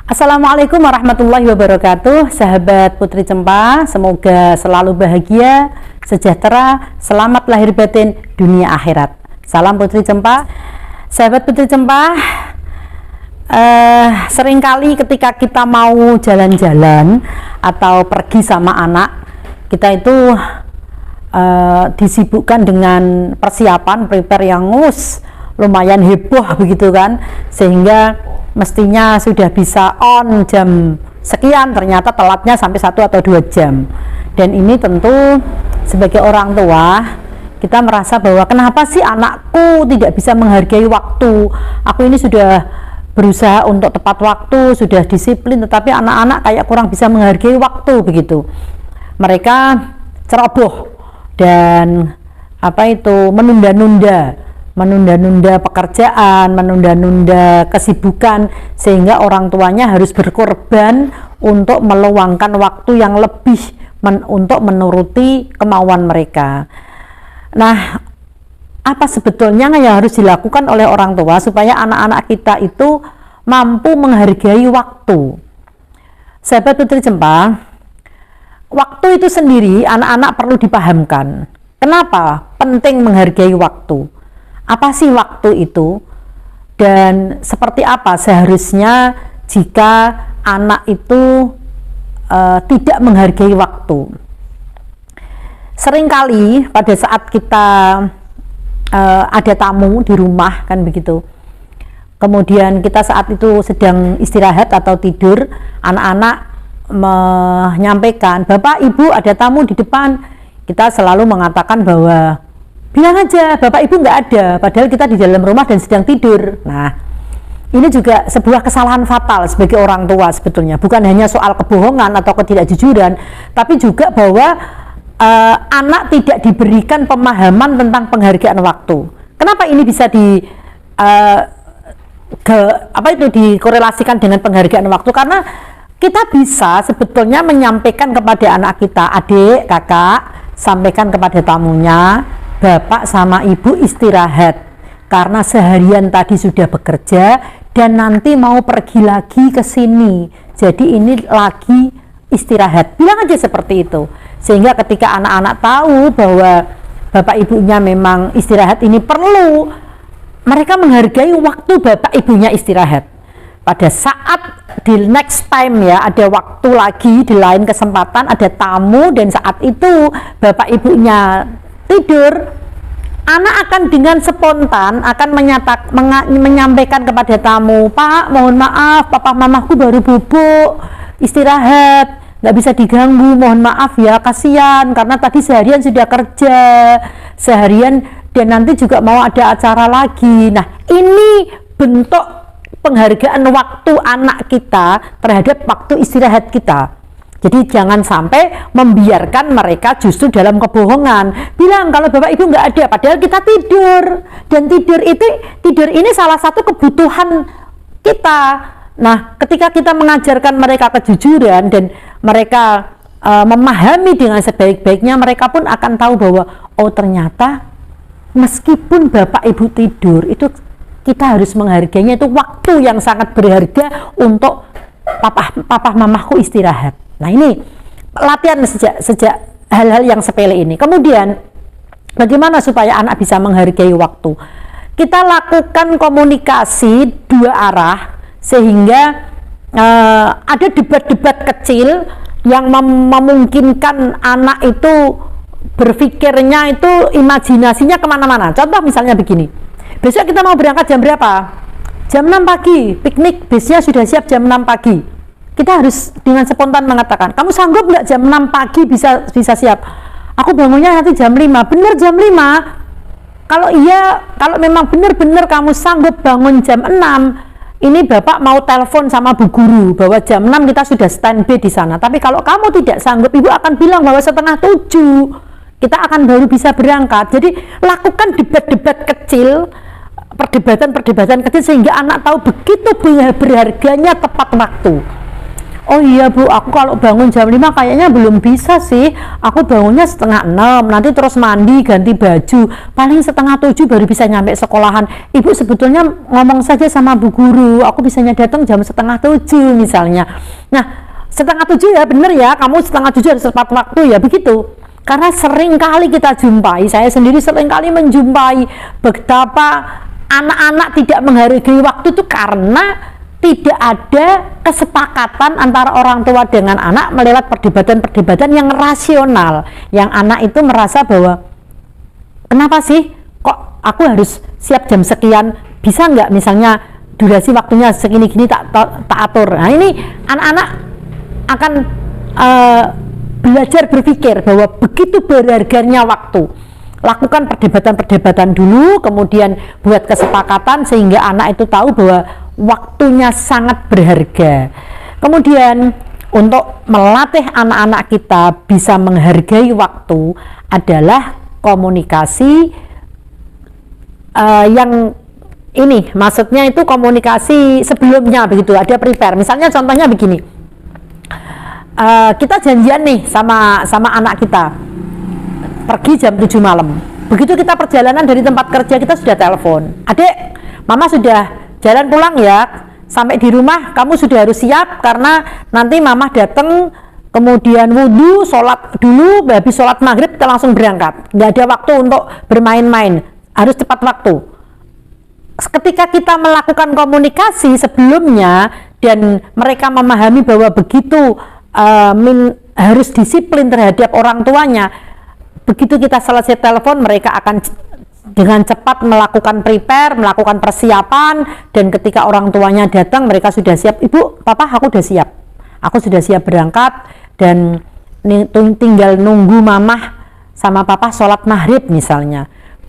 Assalamualaikum warahmatullahi wabarakatuh, sahabat Putri Cempa. Semoga selalu bahagia, sejahtera, selamat lahir batin, dunia akhirat. Salam Putri Cempa. Sahabat Putri Cempa, seringkali ketika kita mau jalan-jalan atau pergi sama anak, kita itu disibukkan dengan persiapan prepare yang lumayan heboh begitu kan, sehingga mestinya sudah bisa on jam sekian, ternyata telatnya sampai 1 atau 2 jam. Dan ini tentu sebagai orang tua kita merasa bahwa kenapa sih anakku tidak bisa menghargai waktu. Aku ini sudah berusaha untuk tepat waktu, sudah disiplin, tetapi anak-anak kayak kurang bisa menghargai waktu begitu. Mereka ceroboh dan menunda-nunda pekerjaan, menunda-nunda kesibukan, sehingga orang tuanya harus berkorban untuk meluangkan waktu yang lebih untuk menuruti kemauan mereka. Nah, apa sebetulnya yang harus dilakukan oleh orang tua supaya anak-anak kita itu mampu menghargai waktu? Sahabat Putri Cempa, waktu itu sendiri anak-anak perlu dipahamkan. Kenapa penting menghargai waktu? Apa sih waktu itu, dan seperti apa seharusnya jika anak itu tidak menghargai waktu? Seringkali pada saat kita ada tamu di rumah kan begitu, kemudian kita saat itu sedang istirahat atau tidur, anak-anak menyampaikan, "Bapak, Ibu, ada tamu di depan." Kita selalu mengatakan bahwa bilang aja Bapak Ibu nggak ada, padahal kita di dalam rumah dan sedang tidur. Nah, ini juga sebuah kesalahan fatal sebagai orang tua sebetulnya. Bukan hanya soal kebohongan atau ketidakjujuran, tapi juga bahwa anak tidak diberikan pemahaman tentang penghargaan waktu. Kenapa ini bisa dikorelasikan dengan penghargaan waktu? Karena kita bisa sebetulnya menyampaikan kepada anak kita, adik, kakak, sampaikan kepada tamunya, Bapak sama Ibu istirahat karena seharian tadi sudah bekerja dan nanti mau pergi lagi ke sini. Jadi ini lagi istirahat. Bilang aja seperti itu. Sehingga ketika anak-anak tahu bahwa Bapak Ibunya memang istirahat ini perlu, mereka menghargai waktu Bapak Ibunya istirahat. Pada saat di next time ya, ada waktu lagi di lain kesempatan ada tamu dan saat itu Bapak Ibunya tidur, anak akan dengan spontan akan menyampaikan kepada tamu, "Pak, mohon maaf, papa mamaku baru bubuk istirahat, nggak bisa diganggu, mohon maaf ya, kasihan karena tadi seharian sudah kerja seharian dan nanti juga mau ada acara lagi." Nah, ini bentuk penghargaan waktu anak kita terhadap waktu istirahat kita. Jadi jangan sampai membiarkan mereka justru dalam kebohongan. Bilang kalau Bapak Ibu nggak ada, padahal kita tidur. Dan tidur ini salah satu kebutuhan kita. Nah, ketika kita mengajarkan mereka kejujuran dan mereka memahami dengan sebaik-baiknya, mereka pun akan tahu bahwa oh ternyata meskipun Bapak Ibu tidur, itu kita harus menghargainya, itu waktu yang sangat berharga untuk papa mamaku istirahat. Nah, ini latihan sejak hal-hal yang sepele ini. Kemudian bagaimana supaya anak bisa menghargai waktu? Kita lakukan komunikasi 2 arah sehingga ada debat-debat kecil yang memungkinkan anak itu berpikirnya itu imajinasinya kemana-mana. Contoh misalnya begini, besok kita mau berangkat jam berapa? Jam 6 pagi, piknik bisnya sudah siap jam 6 pagi. Kita harus dengan spontan mengatakan, "Kamu sanggup nggak jam 6 pagi bisa siap?" "Aku bangunnya nanti jam 5. Bener jam 5? Kalau iya, kalau memang bener-bener kamu sanggup bangun jam 6, ini Bapak mau telepon sama Bu Guru bahwa jam 6 kita sudah standby di sana. Tapi kalau kamu tidak sanggup, Ibu akan bilang bahwa setengah 7 kita akan baru bisa berangkat." Jadi lakukan debat-debat kecil, perdebatan kecil, sehingga anak tahu begitu berharganya tepat waktu. oh iya Bu, aku kalau bangun jam 5 kayaknya belum bisa sih, aku bangunnya setengah 6, nanti terus mandi, ganti baju, paling setengah 7 baru bisa nyampe sekolahan. Ibu sebetulnya ngomong saja sama Bu Guru, aku bisanya datang jam setengah 7 misalnya. Nah, setengah 7 ya bener ya, kamu setengah 7 harus tepat waktu ya, begitu. Karena sering kali kita jumpai, saya sendiri sering kali menjumpai betapa anak-anak tidak menghargai waktu itu karena tidak ada kesepakatan antara orang tua dengan anak melewat perdebatan-perdebatan yang rasional, yang anak itu merasa bahwa kenapa sih kok aku harus siap jam sekian, bisa nggak misalnya durasi waktunya segini-gini tak atur. Nah ini anak-anak akan belajar berpikir bahwa begitu berharganya waktu. Lakukan perdebatan-perdebatan dulu, kemudian buat kesepakatan sehingga anak itu tahu bahwa waktunya sangat berharga. Kemudian untuk melatih anak-anak kita bisa menghargai waktu adalah komunikasi yang ini, maksudnya itu komunikasi sebelumnya begitu, ada prepare. Misalnya contohnya begini, kita janjian nih sama anak kita pergi jam 7 malam. Begitu kita perjalanan dari tempat kerja, kita sudah telepon, adik, mama sudah jalan pulang ya, sampai di rumah kamu sudah harus siap karena nanti mama datang, kemudian wudhu, sholat dulu, habis sholat maghrib kita langsung berangkat, nggak ada waktu untuk bermain-main, harus tepat waktu. Ketika kita melakukan komunikasi sebelumnya dan mereka memahami bahwa begitu harus disiplin terhadap orang tuanya, begitu kita selesai telepon mereka akan dengan cepat melakukan prepare, melakukan persiapan, dan ketika orang tuanya datang mereka sudah siap. Ibu, papa, aku sudah siap, aku sudah siap berangkat dan tinggal nunggu mamah sama papa sholat maghrib misalnya.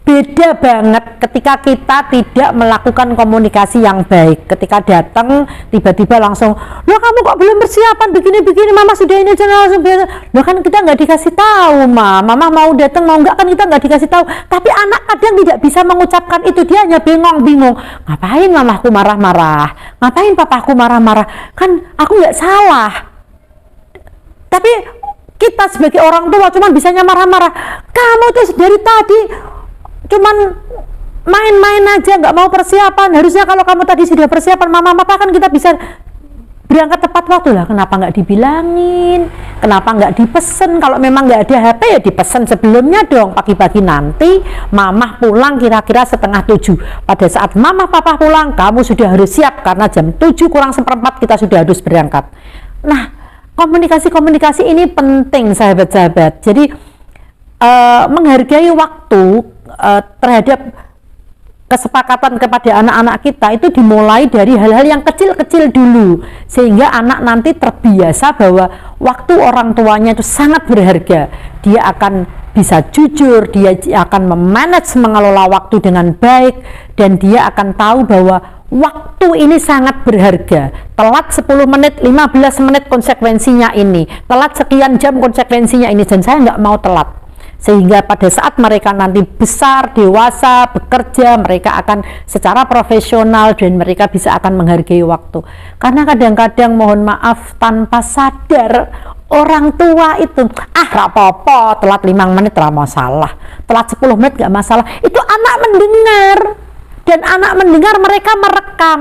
Beda banget ketika kita tidak melakukan komunikasi yang baik. Ketika datang tiba-tiba langsung, loh kamu kok belum persiapan begini-begini, mama sudah ini langsung. Loh kan kita nggak dikasih tahu, mama mau datang mau nggak kan kita nggak dikasih tahu. Tapi anak kadang tidak bisa mengucapkan itu, dia hanya bingung-bingung. Ngapain mamaku marah-marah? Ngapain papaku marah-marah? Kan aku nggak salah. Tapi kita sebagai orang tua cuma bisanya marah-marah. Kamu tuh dari tadi cuman main-main aja, nggak mau persiapan. Harusnya kalau kamu tadi sudah persiapan mama papa kan kita bisa berangkat tepat waktu lah. Kenapa nggak dibilangin, kenapa nggak dipesen? Kalau memang nggak ada HP ya dipesen sebelumnya dong, pagi-pagi nanti mamah pulang kira-kira setengah 7. Pada saat mamah papa pulang kamu sudah harus siap karena jam 7 kurang seperempat kita sudah harus berangkat. Nah, komunikasi ini penting sahabat-sahabat. Jadi menghargai waktu terhadap kesepakatan kepada anak-anak kita itu dimulai dari hal-hal yang kecil-kecil dulu, sehingga anak nanti terbiasa bahwa waktu orang tuanya itu sangat berharga. Dia akan bisa jujur, dia akan memanage, mengelola waktu dengan baik, dan dia akan tahu bahwa waktu ini sangat berharga. Telat 10 menit, 15 menit konsekuensinya ini, telat sekian jam konsekuensinya ini, dan saya nggak mau telat. Sehingga pada saat mereka nanti besar, dewasa, bekerja, mereka akan secara profesional dan mereka bisa akan menghargai waktu. Karena kadang-kadang mohon maaf tanpa sadar orang tua itu rapopo, telat 5 menit tidak masalah, telat 10 menit gak masalah. Itu anak mendengar, dan anak mendengar mereka merekam.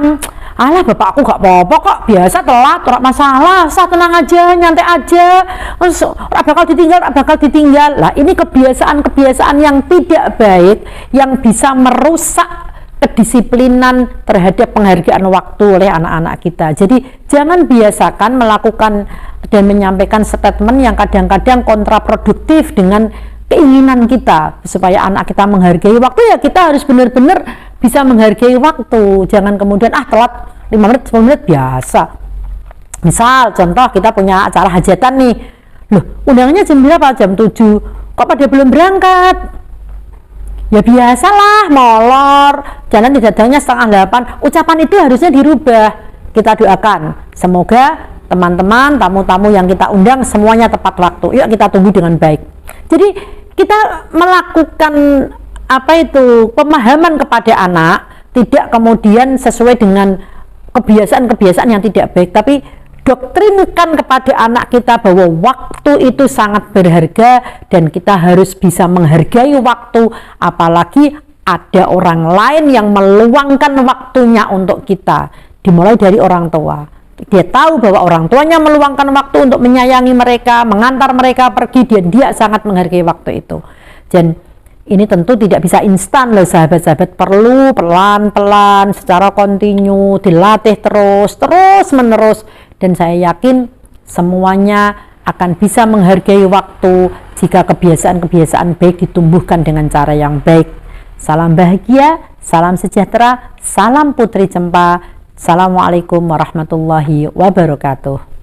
Alah bapakku gak apa-apa kok, biasa telat, tidak masalah, saya tenang aja, nyantai aja, bakal ditinggal. Lah ini kebiasaan-kebiasaan yang tidak baik, yang bisa merusak kedisiplinan terhadap penghargaan waktu oleh anak-anak kita. Jadi jangan biasakan melakukan dan menyampaikan statement yang kadang-kadang kontraproduktif dengan keinginan kita supaya anak kita menghargai waktu. Ya kita harus benar-benar bisa menghargai waktu. Jangan kemudian telat 5 menit 10 menit biasa. Misal contoh kita punya acara hajatan nih, loh undangannya jam berapa? Jam 7, kok pada belum berangkat? Ya biasalah, molor, jalan datangnya setengah 8. Ucapan itu harusnya dirubah. Kita doakan semoga teman-teman, tamu-tamu yang kita undang semuanya tepat waktu. Yuk kita tunggu dengan baik. Jadi kita melakukan pemahaman kepada anak, tidak kemudian sesuai dengan kebiasaan-kebiasaan yang tidak baik, tapi doktrinkan kepada anak kita bahwa waktu itu sangat berharga dan kita harus bisa menghargai waktu, apalagi ada orang lain yang meluangkan waktunya untuk kita. Dimulai dari orang tua. Dia tahu bahwa orang tuanya meluangkan waktu untuk menyayangi mereka, mengantar mereka pergi, dan dia sangat menghargai waktu itu. Dan ini tentu tidak bisa instan loh sahabat-sahabat, perlu pelan-pelan secara kontinu, dilatih terus menerus, dan saya yakin semuanya akan bisa menghargai waktu jika kebiasaan-kebiasaan baik ditumbuhkan dengan cara yang baik. Salam bahagia, salam sejahtera, salam Putri Cempa. Assalamualaikum warahmatullahi wabarakatuh.